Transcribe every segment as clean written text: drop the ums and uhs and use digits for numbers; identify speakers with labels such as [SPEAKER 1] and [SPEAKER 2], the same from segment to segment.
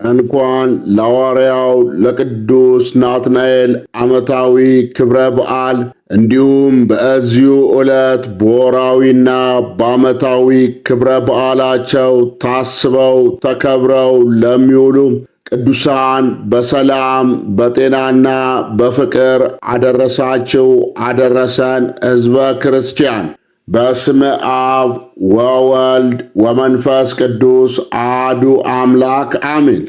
[SPEAKER 1] እንኳን ለሐዋርያው ለቅዱስ ናትናኤል ዓመታዊ ክብረ በዓል እንዲሁም በዚሁ ዕለት በወርኃዊና በዓመታዊ ክብረ በዓላቸው ታስበው ተከብረው ለሚውሉ ቅዱሳን በሰላም በጤናና በፍቅር አደረሳችሁ አደረሰን። ሕዝበ ክርስቲያን በስመ አብ ወወልድ ወመንፈስ ቅዱስ አሐዱ አምላክ አሜን።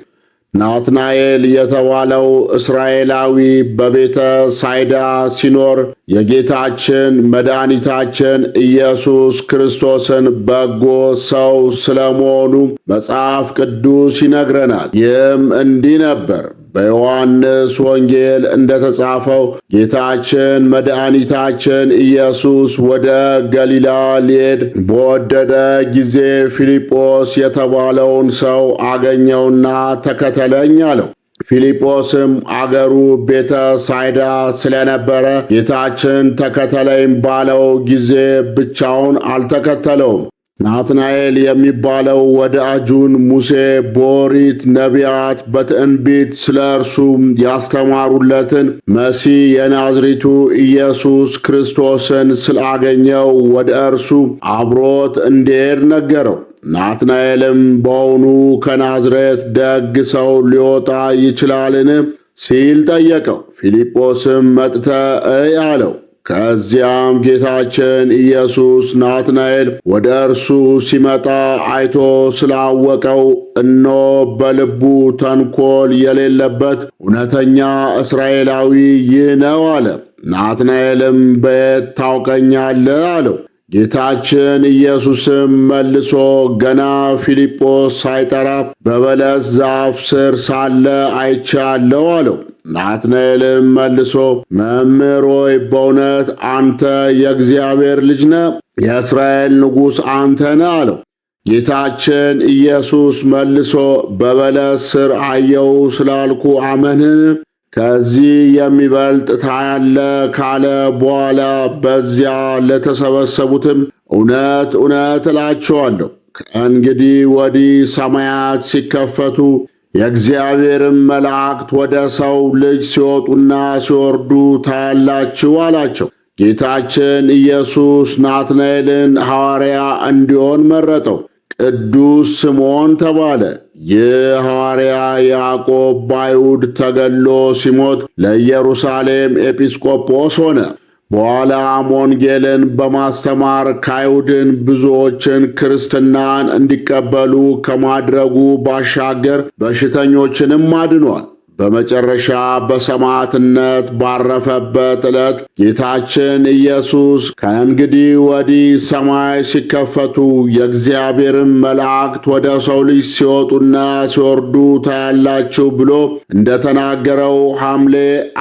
[SPEAKER 1] ናትናኤል የተባለው እስራኤላዊ በቤተ ሳይዳ ሲኖር የጌታችን መድኃኒታችን ኢየሱስ ክርስቶስን በጎ ሰው ስለመሆኑ መጽሐፍ ቅዱስ ይነግረናል። ይህም እንዲህ ነበር። በዮሐንስ ወንጌል እንደተጻፈው ጌታችን መድኃኒታችን ኢየሱስ ወደ ገሊላ ሊሄድ በወደደ ጊዜ ፊልጶስ የተባለውን ሰው አገኘውና ተከተለኝ አለው። ፊልጶስም አገሩ ቤተ ሳይዳ ስለነበረ ጌታችን ተከተለኝ ባለው ጊዜ ብቻውን አልተከተለውም። ናትናኤል የሚባለው ወዳጁን ሙሴ በኦሪት ነቢያት በትንቢት ስለ እርሱ ያስተማሩለትን መሲህ የናዝሬቱ ኢየሱስ ክርስቶስን ስላገኘው ወደ እርሱ አብሮት እንዲሄድ ነገረው። ናትናኤልም በውኑ ከናዝሬት ደግ ሰው ሊወጣ ይችላልን? ሲል ጠየቀው። ፊልጶስም መጥተህ እይ አለው። ከዚያም ጌታችን ኢየሱስ ናትናኤል ወደ እርሱ ሲመጣ አይቶ ስላወቀው እነሆ በልቡ ተንኮል የሌለበት እውነተኛ እስራኤላዊ ይህ ነው አለ። ናትናኤልም በየት ታውቀኛለህ? አለው። ጌታችን ኢየሱስም መልሶ ገና ፊልጶስ ሳይጠራ በበለስ ዛፍ ስር ሳለ አይቼአለሁ አለው። ናትናኤልም መልሶ መምህር ሆይ በእውነት አንተ የእግዚአብሔር ልጅ ነህ፣ የእስራኤል ንጉሥ አንተ ነህ አለው። ጌታችን ኢየሱስ መልሶ በበለስ ስር አየሁ ስላልኩ አመንህን? ከዚህ የሚበልጥ ታያለህ ካለ በኋላ በዚያ ለተሰበሰቡትም እውነት እውነት እላችኋለሁ ከእንግዲህ ወዲህ ሰማያት ሲከፈቱ የእግዚአብሔርም መላእክት ወደ ሰው ልጅ ሲወጡና ሲወርዱ ታያላችሁ አላቸው። ጌታችን ኢየሱስ ናትናኤልን ሐዋርያ እንዲሆን መረጠው። ቅዱስ ስምዖን ተባለ። ይህ ሐዋርያ ያዕቆብ በአይሁድ ተገድሎ ሲሞት ለኢየሩሳሌም ኤጲስቆጶስ ሆነ። በኋላም ወንጌልን በማስተማር ከአይሁድን ብዙዎችን ክርስትናን እንዲቀበሉ ከማድረጉ ባሻገር በሽተኞችንም አድኗል። በመጨረሻ በሰማዕትነት ባረፈበት ዕለት ጌታችን ኢየሱስ ከእንግዲህ ወዲህ ሰማይ ሲከፈቱ የእግዚአብሔርን መላእክት ወደ ሰው ልጅ ሲወጡና ሲወርዱ ታያላችሁ ብሎ እንደተናገረው ሐምሌ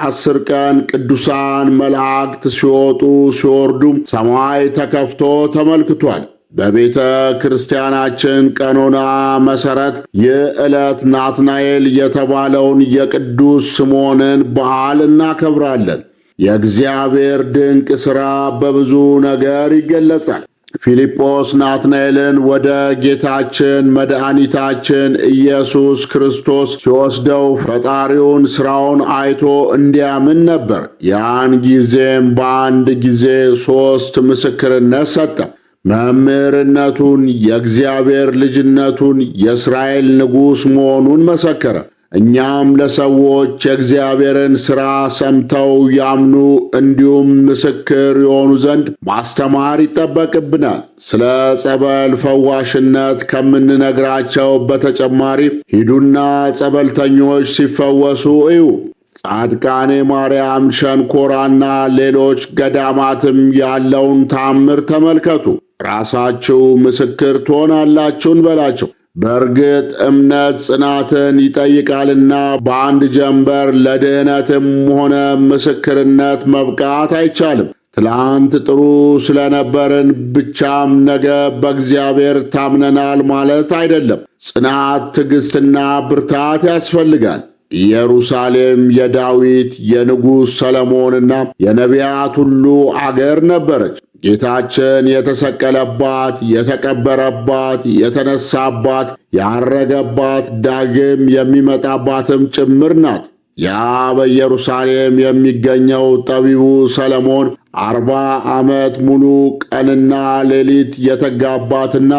[SPEAKER 1] 10 ቀን ቅዱሳን መላእክት ሲወጡ ሲወርዱ ሰማይ ተከፍቶ ተመልክቷል። በቤተ ክርስቲያናችን ቀኖና መሠረት ይህ ዕለት ናትናኤል የተባለውን የቅዱስ ስምዖንን በዓል እናከብራለን። የእግዚአብሔር ድንቅ ሥራ በብዙ ነገር ይገለጻል። ፊልጶስ ናትናኤልን ወደ ጌታችን መድኃኒታችን ኢየሱስ ክርስቶስ ሲወስደው ፈጣሪውን ሥራውን አይቶ እንዲያምን ነበር። ያን ጊዜም በአንድ ጊዜ 3 ምስክርነት ሰጠ። መምህርነቱን፣ የእግዚአብሔር ልጅነቱን፣ የእስራኤል ንጉሥ መሆኑን መሰከረ። እኛም ለሰዎች የእግዚአብሔርን ሥራ ሰምተው ያምኑ እንዲሁም ምስክር የሆኑ ዘንድ ማስተማር ይጠበቅብናል። ስለ ጸበል ፈዋሽነት ከምንነግራቸው በተጨማሪ ሂዱና ጸበልተኞች ሲፈወሱ እዩ። ጻድቃኔ ማርያም ሸንኮራና ሌሎች ገዳማትም ያለውን ታምር ተመልከቱ። ራሳችሁ ምስክር ትሆናላችሁ እንበላቸው። በእርግጥ እምነት ጽናትን ይጠይቃልና በአንድ ጀንበር ለድኅነትም ሆነ ምስክርነት መብቃት አይቻልም። ትላንት ጥሩ ስለነበርን ብቻም ነገ በእግዚአብሔር ታምነናል ማለት አይደለም። ጽናት፣ ትዕግሥትና ብርታት ያስፈልጋል። ኢየሩሳሌም የዳዊት የንጉሥ ሰለሞንና የነቢያት ሁሉ አገር ነበረች። ጌታችን የተሰቀለባት፣ የተቀበረባት፣ የተነሳባት፣ ያረገባት፣ ዳግም የሚመጣባትም ጭምር ናት። ያ በኢየሩሳሌም የሚገኘው ጠቢቡ ሰለሞን 40 ዓመት ሙሉ ቀንና ሌሊት የተጋባትና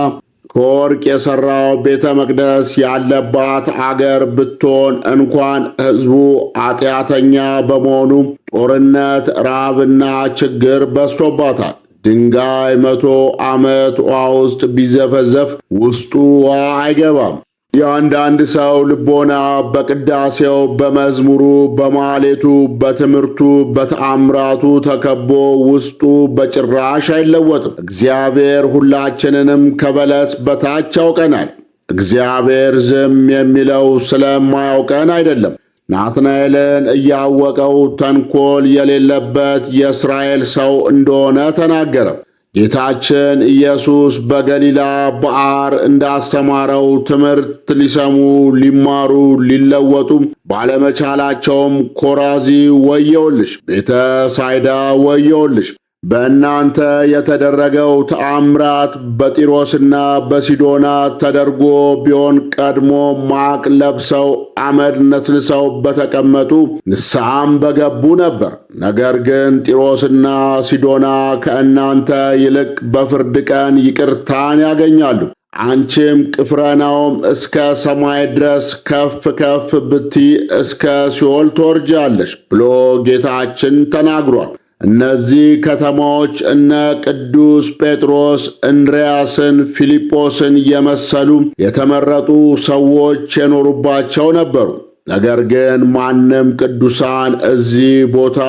[SPEAKER 1] ከወርቅ የሠራው ቤተ መቅደስ ያለባት አገር ብትሆን እንኳን ሕዝቡ ኃጢአተኛ በመሆኑ ጦርነት፣ ራብና ችግር በዝቶባታል። ድንጋይ 100 ዓመት ውሃ ውስጥ ቢዘፈዘፍ ውስጡ ውሃ አይገባም። የአንዳንድ ሰው ልቦና በቅዳሴው፣ በመዝሙሩ፣ በማሌቱ፣ በትምህርቱ፣ በተአምራቱ ተከቦ ውስጡ በጭራሽ አይለወጥም። እግዚአብሔር ሁላችንንም ከበለስ በታች ያውቀናል። እግዚአብሔር ዝም የሚለው ስለማያውቀን አይደለም። ናትናኤልን እያወቀው ተንኮል የሌለበት የእስራኤል ሰው እንደሆነ ተናገረ። ጌታችን ኢየሱስ በገሊላ በዓር እንዳስተማረው ትምህርት ሊሰሙ፣ ሊማሩ፣ ሊለወጡ ባለመቻላቸውም ኮራዚ ወየውልሽ፣ ቤተ ሳይዳ ወየውልሽ። በእናንተ የተደረገው ተአምራት በጢሮስና በሲዶና ተደርጎ ቢሆን ቀድሞ ማቅ ለብሰው አመድ ነስንሰው በተቀመጡ ንስሐም በገቡ ነበር። ነገር ግን ጢሮስና ሲዶና ከእናንተ ይልቅ በፍርድ ቀን ይቅርታን ያገኛሉ። አንቺም ቅፍርናሆም እስከ ሰማይ ድረስ ከፍ ከፍ ብትይ እስከ ሲኦል ትወርጃለሽ ብሎ ጌታችን ተናግሯል። እነዚህ ከተማዎች እነ ቅዱስ ጴጥሮስ፣ እንድርያስን፣ ፊልጶስን የመሰሉ የተመረጡ ሰዎች የኖሩባቸው ነበሩ። ነገር ግን ማንም ቅዱሳን እዚህ ቦታ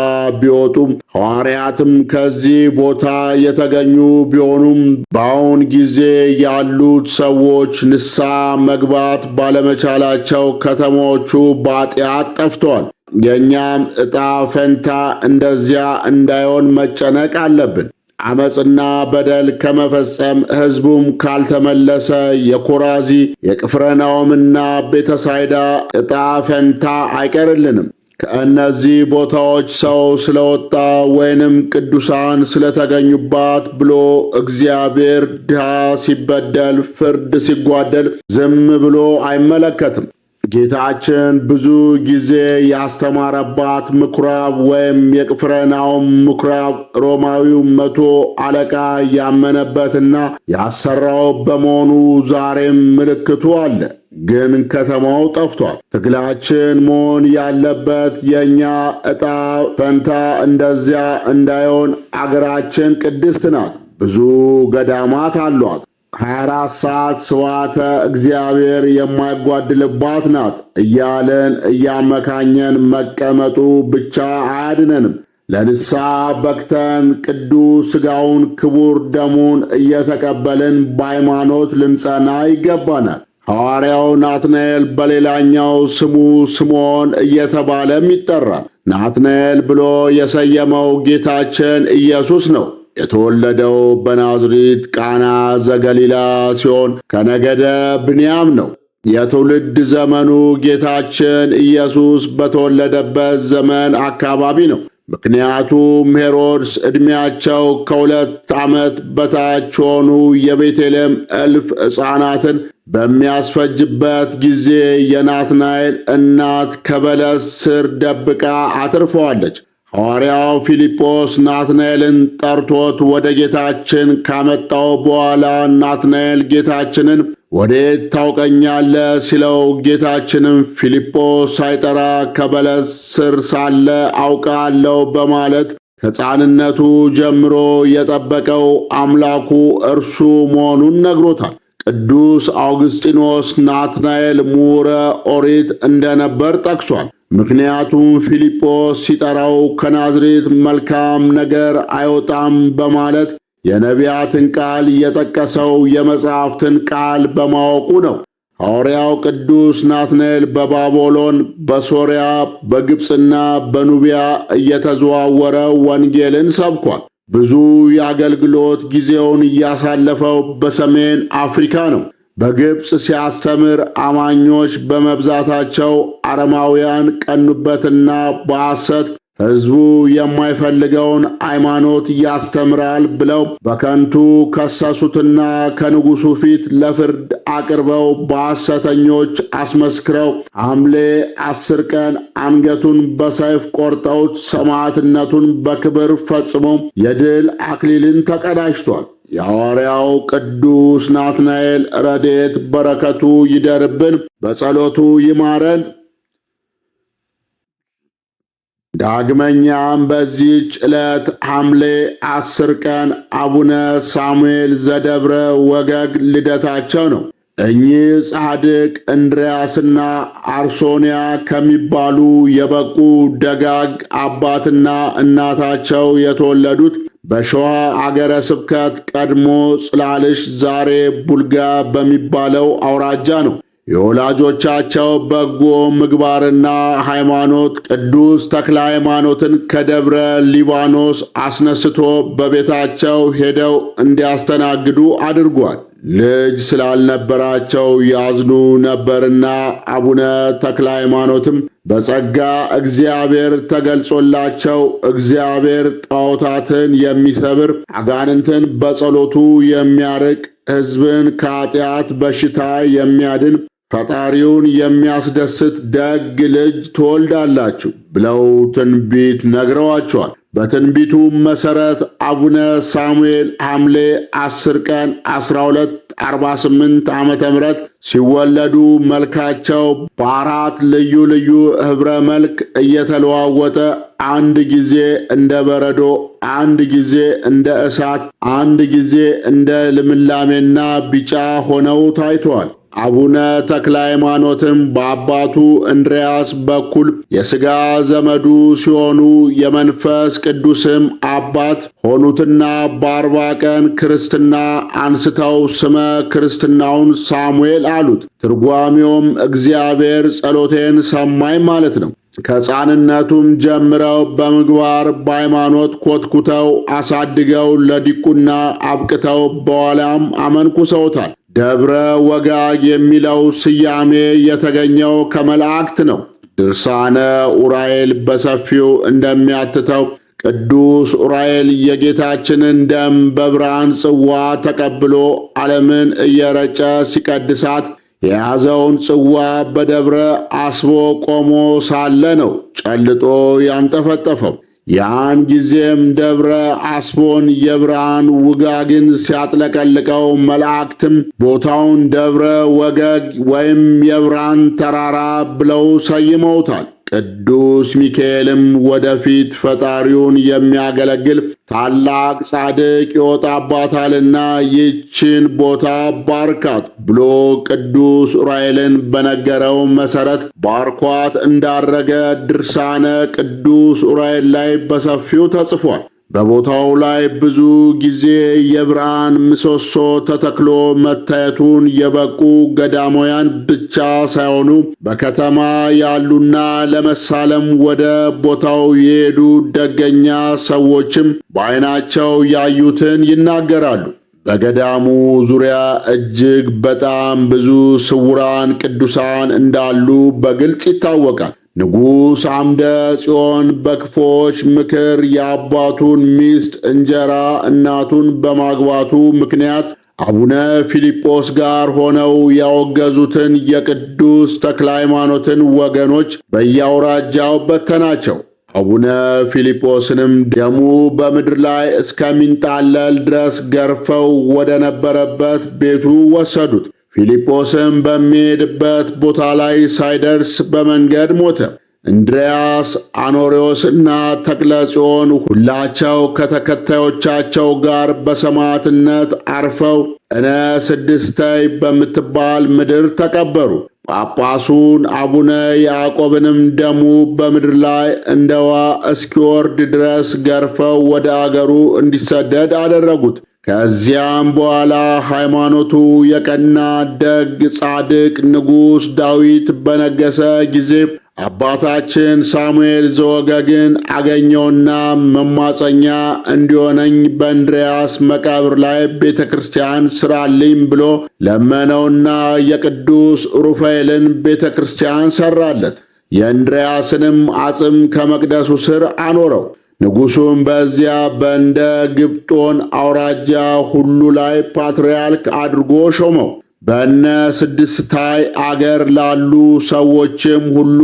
[SPEAKER 1] ቢወጡም ሐዋርያትም ከዚህ ቦታ የተገኙ ቢሆኑም በአሁን ጊዜ ያሉት ሰዎች ንስሐ መግባት ባለመቻላቸው ከተሞቹ በኃጢአት ጠፍተዋል። የእኛም ዕጣ ፈንታ እንደዚያ እንዳይሆን መጨነቅ አለብን። ዓመፅና በደል ከመፈጸም ሕዝቡም ካልተመለሰ የኮራዚ የቅፍርናሆምና ቤተሳይዳ ዕጣ ፈንታ አይቀርልንም። ከእነዚህ ቦታዎች ሰው ስለወጣ ወይንም ቅዱሳን ስለተገኙባት ብሎ እግዚአብሔር ድሃ ሲበደል፣ ፍርድ ሲጓደል ዝም ብሎ አይመለከትም። ጌታችን ብዙ ጊዜ ያስተማረባት ምኵራብ ወይም የቅፍርናሆም ምኵራብ ሮማዊው 100 አለቃ ያመነበትና ያሰራው በመሆኑ ዛሬም ምልክቱ አለ። ግን ከተማው ጠፍቷል። ትግላችን መሆን ያለበት የእኛ ዕጣ ፈንታ እንደዚያ እንዳይሆን አገራችን ቅድስት ናት። ብዙ ገዳማት አሏት። 24 ሰዓት ስብሐተ እግዚአብሔር የማይጓድልባት ናት እያለን እያመካኘን መቀመጡ ብቻ አያድነንም። ለንስሐ በቅተን ቅዱስ ሥጋውን ክቡር ደሙን እየተቀበልን በሃይማኖት ልንጸና ይገባናል። ሐዋርያው ናትናኤል በሌላኛው ስሙ ስምዖን እየተባለም ይጠራል። ናትናኤል ብሎ የሰየመው ጌታችን ኢየሱስ ነው። የተወለደው በናዝሬት ቃና ዘገሊላ ሲሆን ከነገደ ብንያም ነው። የትውልድ ዘመኑ ጌታችን ኢየሱስ በተወለደበት ዘመን አካባቢ ነው። ምክንያቱም ሄሮድስ ዕድሜያቸው ከ2 ዓመት በታች የሆኑ የቤተልሔም 1000 ሕፃናትን በሚያስፈጅበት ጊዜ የናትናኤል እናት ከበለስ ስር ደብቃ አትርፈዋለች። ሐዋርያው ፊልጶስ ናትናኤልን ጠርቶት ወደ ጌታችን ካመጣው በኋላ ናትናኤል ጌታችንን ወዴት ታውቀኛለህ ሲለው ጌታችንም ፊልጶስ ሳይጠራ ከበለስ ስር ሳለ አውቃለሁ በማለት ከሕፃንነቱ ጀምሮ የጠበቀው አምላኩ እርሱ መሆኑን ነግሮታል። ቅዱስ አውግስጢኖስ ናትናኤል ምሁረ ኦሪት እንደነበር ጠቅሷል። ምክንያቱም ፊልጶስ ሲጠራው ከናዝሬት መልካም ነገር አይወጣም በማለት የነቢያትን ቃል የጠቀሰው የመጻሕፍትን ቃል በማወቁ ነው። ሐዋርያው ቅዱስ ናትናኤል በባቢሎን፣ በሶርያ፣ በግብፅና በኑቢያ እየተዘዋወረ ወንጌልን ሰብኳል። ብዙ የአገልግሎት ጊዜውን እያሳለፈው በሰሜን አፍሪካ ነው። በግብፅ ሲያስተምር አማኞች በመብዛታቸው አረማውያን ቀኑበትና በሐሰት ሕዝቡ የማይፈልገውን ሃይማኖት ያስተምራል ብለው በከንቱ ከሰሱትና ከንጉሡ ፊት ለፍርድ አቅርበው በሐሰተኞች አስመስክረው ሐምሌ 10 ቀን አንገቱን በሰይፍ ቆርጠውት ሰማዕትነቱን በክብር ፈጽሞ የድል አክሊልን ተቀዳጅቷል። የሐዋርያው ቅዱስ ናትናኤል ረድኤት በረከቱ ይደርብን፣ በጸሎቱ ይማረን። ዳግመኛም በዚህች ዕለት ሐምሌ 10 ቀን አቡነ ሳሙኤል ዘደብረ ወገግ ልደታቸው ነው። እኚህ ጻድቅ እንድርያስና አርሶንያ ከሚባሉ የበቁ ደጋግ አባትና እናታቸው የተወለዱት በሸዋ አገረ ስብከት ቀድሞ ጽላልሽ ዛሬ ቡልጋ በሚባለው አውራጃ ነው። የወላጆቻቸው በጎ ምግባርና ሃይማኖት ቅዱስ ተክለ ሃይማኖትን ከደብረ ሊባኖስ አስነስቶ በቤታቸው ሄደው እንዲያስተናግዱ አድርጓል። ልጅ ስላልነበራቸው ያዝኑ ነበርና አቡነ ተክለ ሃይማኖትም በጸጋ እግዚአብሔር ተገልጾላቸው እግዚአብሔር ጣዖታትን የሚሰብር አጋንንትን በጸሎቱ የሚያርቅ ሕዝብን ከኃጢአት በሽታ የሚያድን ፈጣሪውን የሚያስደስት ደግ ልጅ ትወልዳላችሁ ብለው ትንቢት ነግረዋቸዋል። በትንቢቱ መሠረት አቡነ ሳሙኤል ሐምሌ 10 ቀን 1248 ዓመተ ምህረት ሲወለዱ መልካቸው በአራት ልዩ ልዩ ኅብረ መልክ እየተለዋወጠ አንድ ጊዜ እንደ በረዶ፣ አንድ ጊዜ እንደ እሳት፣ አንድ ጊዜ እንደ ልምላሜና ቢጫ ሆነው ታይተዋል። አቡነ ተክለ ሃይማኖትም በአባቱ እንድርያስ በኩል የሥጋ ዘመዱ ሲሆኑ የመንፈስ ቅዱስም አባት ሆኑትና በ40 ቀን ክርስትና አንስተው ስመ ክርስትናውን ሳሙኤል አሉት። ትርጓሜውም እግዚአብሔር ጸሎቴን ሰማኝ ማለት ነው። ከሕፃንነቱም ጀምረው በምግባር በሃይማኖት ኮትኩተው አሳድገው ለዲቁና አብቅተው በኋላም አመንኩሰውታል። ደብረ ወጋግ የሚለው ስያሜ የተገኘው ከመላእክት ነው። ድርሳነ ኡራኤል በሰፊው እንደሚያትተው ቅዱስ ኡራኤል የጌታችንን ደም በብርሃን ጽዋ ተቀብሎ ዓለምን እየረጨ ሲቀድሳት የያዘውን ጽዋ በደብረ አስቦ ቆሞ ሳለ ነው ጨልጦ ያንጠፈጠፈው። ያን ጊዜም ደብረ አስቦን የብርሃን ውጋግን ሲያጥለቀልቀው መላእክትም ቦታውን ደብረ ወገግ ወይም የብርሃን ተራራ ብለው ሰይመውታል። ቅዱስ ሚካኤልም ወደፊት ፈጣሪውን የሚያገለግል ታላቅ ጻድቅ ይወጣባታልና ይህችን ቦታ ባርካት ብሎ ቅዱስ ኡራኤልን በነገረው መሠረት ባርኳት እንዳረገ ድርሳነ ቅዱስ ኡራኤል ላይ በሰፊው ተጽፏል። በቦታው ላይ ብዙ ጊዜ የብርሃን ምሰሶ ተተክሎ መታየቱን የበቁ ገዳማውያን ብቻ ሳይሆኑ በከተማ ያሉና ለመሳለም ወደ ቦታው የሄዱ ደገኛ ሰዎችም በዓይናቸው ያዩትን ይናገራሉ። በገዳሙ ዙሪያ እጅግ በጣም ብዙ ስውራን ቅዱሳን እንዳሉ በግልጽ ይታወቃል። ንጉሥ አምደ ጽዮን በክፎች ምክር የአባቱን ሚስት እንጀራ እናቱን በማግባቱ ምክንያት አቡነ ፊልጶስ ጋር ሆነው ያወገዙትን የቅዱስ ተክለ ሃይማኖትን ወገኖች በየአውራጃው በተናቸው። አቡነ ፊልጶስንም ደሙ በምድር ላይ እስከሚንጣለል ድረስ ገርፈው ወደ ነበረበት ቤቱ ወሰዱት። ፊልጶስም በሚሄድበት ቦታ ላይ ሳይደርስ በመንገድ ሞተ። እንድርያስ፣ አኖሬዎስና ተክለ ጽዮን ሁላቸው ከተከታዮቻቸው ጋር በሰማዕትነት አርፈው እነ ስድስተይ በምትባል ምድር ተቀበሩ። ጳጳሱን አቡነ ያዕቆብንም ደሙ በምድር ላይ እንደ ውኃ እስኪወርድ ድረስ ገርፈው ወደ አገሩ እንዲሰደድ አደረጉት። ከዚያም በኋላ ሃይማኖቱ የቀና ደግ ጻድቅ ንጉሥ ዳዊት በነገሰ ጊዜ አባታችን ሳሙኤል ዘወገግን አገኘውና መማፀኛ እንዲሆነኝ በእንድርያስ መቃብር ላይ ቤተ ክርስቲያን ሥራልኝ ብሎ ለመነውና የቅዱስ ሩፋኤልን ቤተ ክርስቲያን ሠራለት። የእንድርያስንም አጽም ከመቅደሱ ስር አኖረው። ንጉሡም በዚያ በእንደ ግብጦን አውራጃ ሁሉ ላይ ፓትርያርክ አድርጎ ሾመው። በእነ ስድስታይ አገር ላሉ ሰዎችም ሁሉ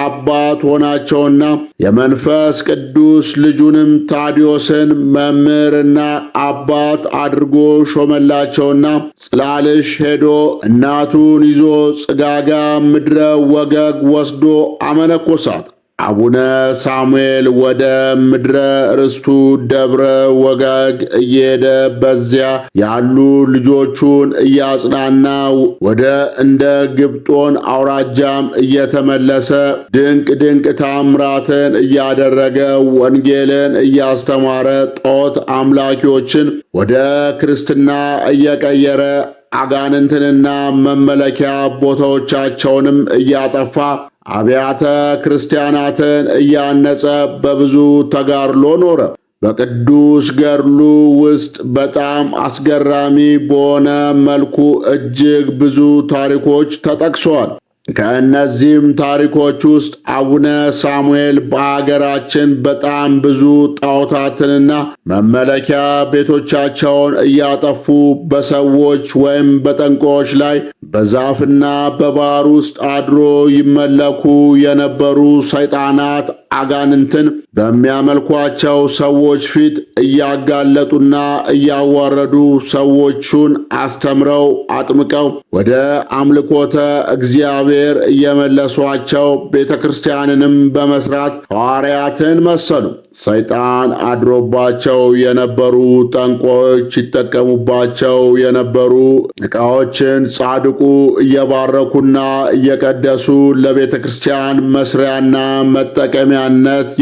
[SPEAKER 1] አባት ሆናቸውና የመንፈስ ቅዱስ ልጁንም ታዲዮስን መምህርና አባት አድርጎ ሾመላቸውና ጽላልሽ ሄዶ እናቱን ይዞ ጽጋጋ ምድረ ወገግ ወስዶ አመነኮሳት። አቡነ ሳሙኤል ወደ ምድረ ርስቱ ደብረ ወገግ እየሄደ በዚያ ያሉ ልጆቹን እያጽናና ወደ እንደ ግብጦን አውራጃም እየተመለሰ ድንቅ ድንቅ ታምራትን እያደረገ ወንጌልን እያስተማረ ጣዖት አምላኪዎችን ወደ ክርስትና እየቀየረ አጋንንትንና መመለኪያ ቦታዎቻቸውንም እያጠፋ አብያተ ክርስቲያናትን እያነጸ በብዙ ተጋድሎ ኖረ። በቅዱስ ገድሉ ውስጥ በጣም አስገራሚ በሆነ መልኩ እጅግ ብዙ ታሪኮች ተጠቅሰዋል። ከእነዚህም ታሪኮች ውስጥ አቡነ ሳሙኤል በአገራችን በጣም ብዙ ጣዖታትንና መመለኪያ ቤቶቻቸውን እያጠፉ በሰዎች ወይም በጠንቋዮች ላይ በዛፍና በባሕር ውስጥ አድሮ ይመለኩ የነበሩ ሰይጣናት አጋንንትን በሚያመልኳቸው ሰዎች ፊት እያጋለጡና እያዋረዱ ሰዎቹን አስተምረው አጥምቀው ወደ አምልኮተ እግዚአብሔር እየመለሷቸው ቤተ ክርስቲያንንም በመስራት ሐዋርያትን መሰሉ። ሰይጣን አድሮባቸው የነበሩ ጠንቋዮች ይጠቀሙባቸው የነበሩ ዕቃዎችን ጻድቁ እየባረኩና እየቀደሱ ለቤተ ክርስቲያን መስሪያና መጠቀሚያነት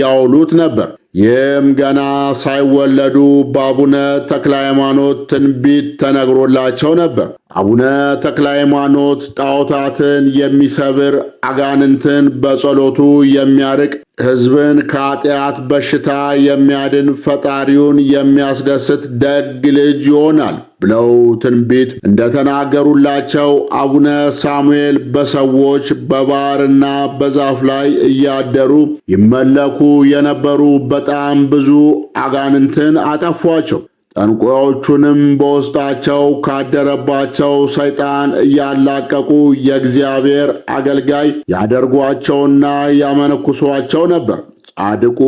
[SPEAKER 1] ያውሉት ነበር። ይህም ገና ሳይወለዱ በአቡነ ተክለ ሃይማኖት ትንቢት ተነግሮላቸው ነበር። አቡነ ተክለ ሃይማኖት ጣዖታትን የሚሰብር አጋንንትን በጸሎቱ የሚያርቅ ሕዝብን ከኃጢአት በሽታ የሚያድን ፈጣሪውን የሚያስደስት ደግ ልጅ ይሆናል ብለው ትንቢት እንደተናገሩላቸው አቡነ ሳሙኤል በሰዎች በባሕርና በዛፍ ላይ እያደሩ ይመለኩ የነበሩ በጣም ብዙ አጋንንትን አጠፏቸው። ጠንቋዮቹንም በውስጣቸው ካደረባቸው ሰይጣን እያላቀቁ የእግዚአብሔር አገልጋይ ያደርጓቸውና ያመነኩሷቸው ነበር። ጻድቁ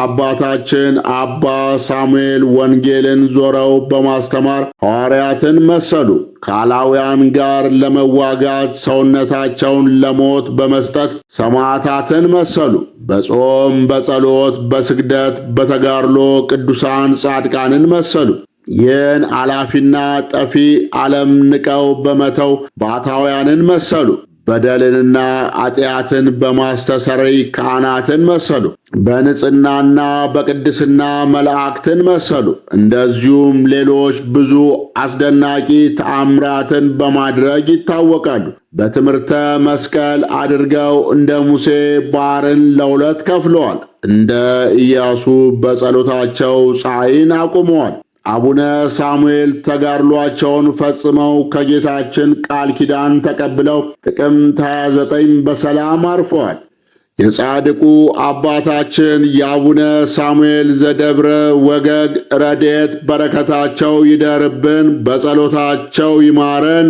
[SPEAKER 1] አባታችን አባ ሳሙኤል ወንጌልን ዞረው በማስተማር ሐዋርያትን መሰሉ። ከአላውያን ጋር ለመዋጋት ሰውነታቸውን ለሞት በመስጠት ሰማዕታትን መሰሉ። በጾም፣ በጸሎት፣ በስግደት፣ በተጋድሎ ቅዱሳን ጻድቃንን መሰሉ። ይህን አላፊና ጠፊ ዓለም ንቀው በመተው ባሕታውያንን መሰሉ። በደልንና ኃጢአትን በማስተሰረይ ካህናትን መሰሉ። በንጽሕናና በቅድስና መላእክትን መሰሉ። እንደዚሁም ሌሎች ብዙ አስደናቂ ተአምራትን በማድረግ ይታወቃሉ። በትምህርተ መስቀል አድርገው እንደ ሙሴ ባሕርን ለሁለት ከፍለዋል። እንደ ኢያሱ በጸሎታቸው ፀሐይን አቁመዋል። አቡነ ሳሙኤል ተጋድሏቸውን ፈጽመው ከጌታችን ቃል ኪዳን ተቀብለው ጥቅምት 29 በሰላም አርፈዋል። የጻድቁ አባታችን የአቡነ ሳሙኤል ዘደብረ ወገግ ረድኤት በረከታቸው ይደርብን፣ በጸሎታቸው ይማረን።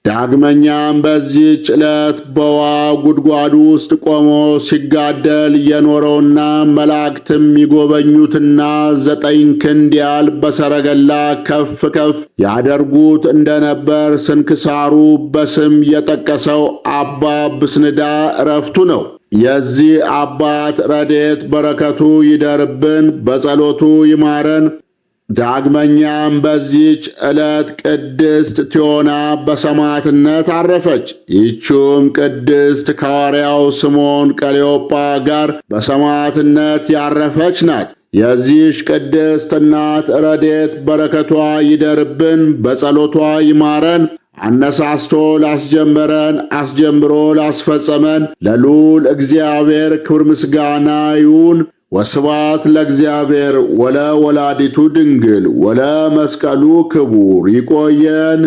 [SPEAKER 1] ዳግመኛም በዚህች ዕለት በውኃ ጉድጓድ ውስጥ ቆሞ ሲጋደል የኖረውና መላእክትም ይጎበኙትና 9 ክንድ ያህል በሰረገላ ከፍ ከፍ ያደርጉት እንደነበር ስንክሳሩ በስም የጠቀሰው አባ ብስንዳ ዕረፍቱ ነው። የዚህ አባት ረድኤት በረከቱ ይደርብን፣ በጸሎቱ ይማረን። ዳግመኛም በዚህች ዕለት ቅድስት ቴዎና በሰማዕትነት አረፈች። ይህችም ቅድስት ከሐዋርያው ስምዖን ቀሌዮጳ ጋር በሰማዕትነት ያረፈች ናት። የዚህች ቅድስት እናት ረድኤት በረከቷ ይደርብን፣ በጸሎቷ ይማረን። አነሳስቶ ላስጀመረን አስጀምሮ ላስፈጸመን ለልዑል እግዚአብሔር ክብር ምስጋና ይሁን። ወስብሐት ለእግዚአብሔር ወለ ወላዲቱ ድንግል ወለ መስቀሉ ክቡር። ይቆየን።